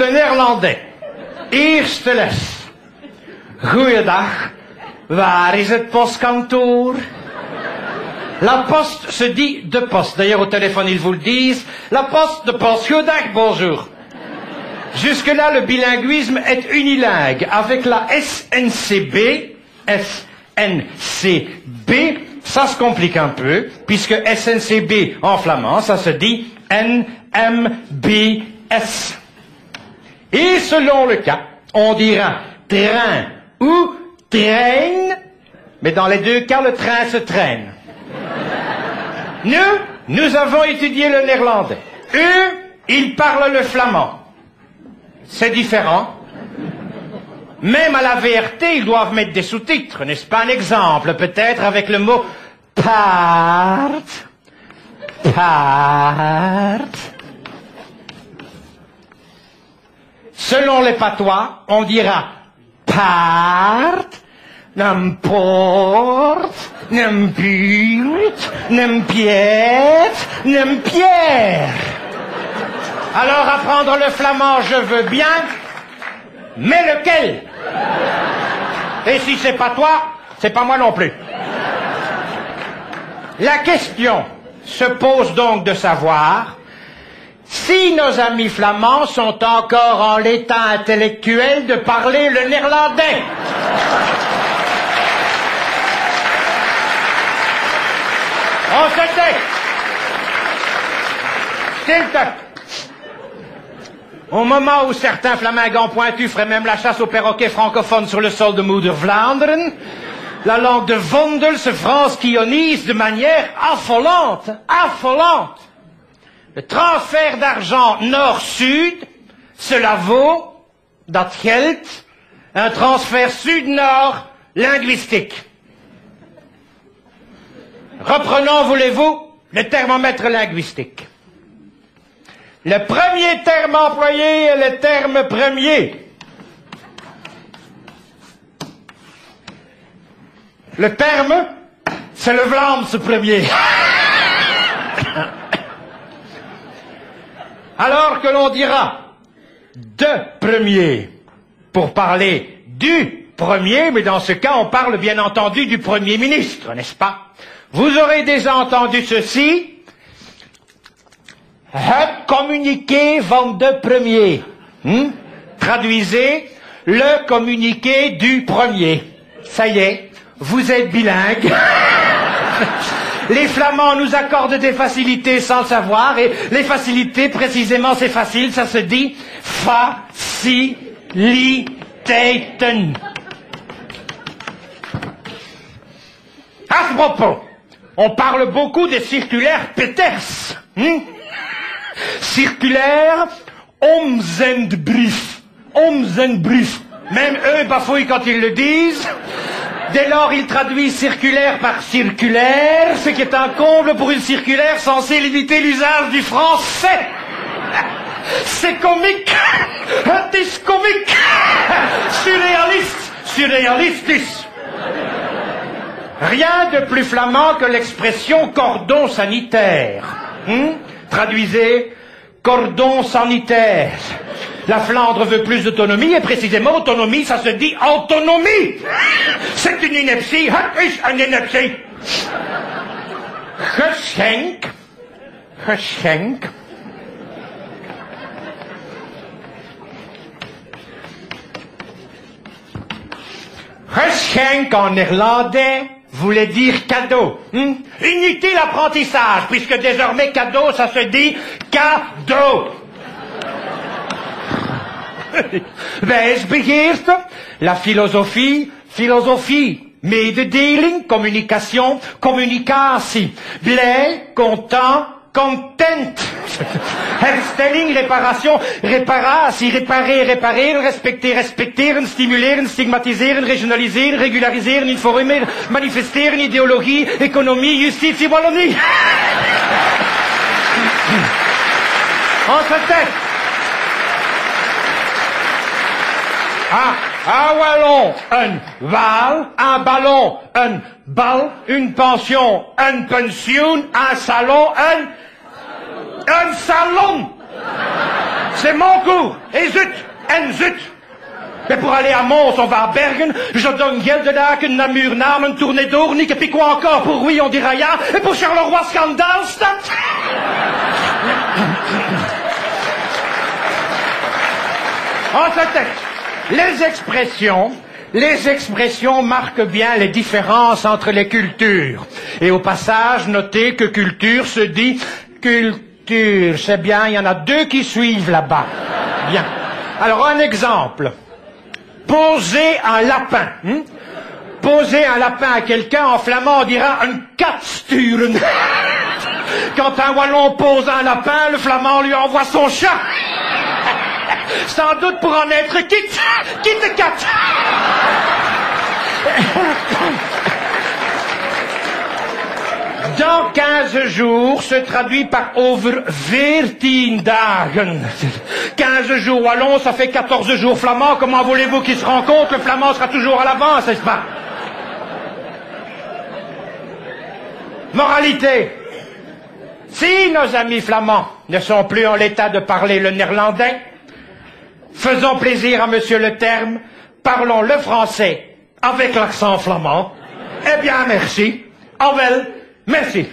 de néerlandais. Eerste les. Goeiedag. Waar is het postkantoor? La poste se dit de poste. D'ailleurs, au téléphone, ils vous le disent. La poste de poste. Goeiedag, bonjour. Jusque-là, le bilinguisme est unilingue. Avec la SNCB, SNCB, ça se complique un peu, puisque SNCB en flamand, ça se dit NMBS. Et selon le cas, on dira train ou train, mais dans les deux cas, le train se traîne. Nous avons étudié le néerlandais. Eux, ils parlent le flamand. C'est différent. Même à la VRT, ils doivent mettre des sous-titres, n'est-ce pas? Un exemple, peut-être, avec le mot part. Selon les patois, on dira part, n'importe, n'importe, n'impiète, n'impière. Alors, apprendre le flamand, je veux bien, mais lequel? Et si c'est pas toi, c'est pas moi non plus. La question se pose donc de savoir si nos amis flamands sont encore en l'état intellectuel de parler le néerlandais. On se tait. Stilte. Au moment où certains flamingants pointus feraient même la chasse aux perroquets francophones sur le sol de Moeder Vlaanderen, la langue de Vondel se franskionise de manière affolante, affolante. Le transfert d'argent nord-sud, cela vaut, dat geld, un transfert sud-nord linguistique. Reprenons, voulez-vous, le thermomètre linguistique. Le premier terme employé est le terme premier. Le terme, c'est le Vlaams premier. Alors que l'on dira de premier pour parler du premier, mais dans ce cas, on parle bien entendu du Premier ministre, n'est-ce pas? Vous aurez déjà entendu ceci. Het communiqué van de premier. Traduisez, le communiqué du premier. Ça y est, vous êtes bilingue. Les Flamands nous accordent des facilités sans le savoir, et les facilités, précisément, c'est facile, ça se dit faciliteiten. À ce propos, on parle beaucoup des circulaires Peters. Circulaire Omzendbrief. Omzendbrief. Même eux bafouillent quand ils le disent. Dès lors, ils traduisent circulaire par circulaire, ce qui est un comble pour une circulaire censée limiter l'usage du français. C'est comique. C'est comique. Surréaliste. Surréalistis. Rien de plus flamand que l'expression cordon sanitaire. Traduisez, cordon sanitaire. La Flandre veut plus d'autonomie, et précisément, autonomie, ça se dit autonomie. C'est une ineptie, une ineptie. Geschenk. Geschenk. Geschenk en néerlandais voulait dire cadeau. Inutile apprentissage, puisque désormais cadeau, ça se dit cadeau. Wijsbegeerte, la philosophie, philosophie. Mededeling, communication, communicatie. Blij, content, content. Herstelling, réparation, reparatie, réparer, répareren, respecter, respecteren, stimuleren, stigmatiseren, regionaliseren, regulariseren, informeren, manifesteren, idéologie, économie, justitie, Wallonie. On se tait. Un wallon, un val, un ballon, un bal, une pension, un pension, un salon, un salon. C'est mon cours. Et zut, en zut. Mais pour aller à Mons, on va à Bergen, je donne Geldenaken, Namur, Namen, tournée d'Ournik, et puis quoi encore? Pour oui, on dira ja, et pour Charleroi, Scandalstad. En ce texte, les expressions marquent bien les différences entre les cultures. Et au passage, notez que culture se dit culture. C'est bien, il y en a deux qui suivent là-bas. Bien. Alors, un exemple. Poser un lapin. Poser un lapin à quelqu'un, en flamand, on dira un katsturen. Quand un wallon pose un lapin, le flamand lui envoie son chat. Sans doute pour en être quitte. Quitte cat. Dans 15 jours se traduit par over 14 dagen. 15 jours wallon, ça fait 14 jours flamand. Comment voulez-vous qu'ils se rencontrent? Le flamand sera toujours à l'avance, n'est-ce pas? Moralité. Si nos amis flamands ne sont plus en l'état de parler le néerlandais, faisons plaisir à monsieur le terme, parlons le français avec l'accent flamand. Eh bien, merci. Ah well, merci.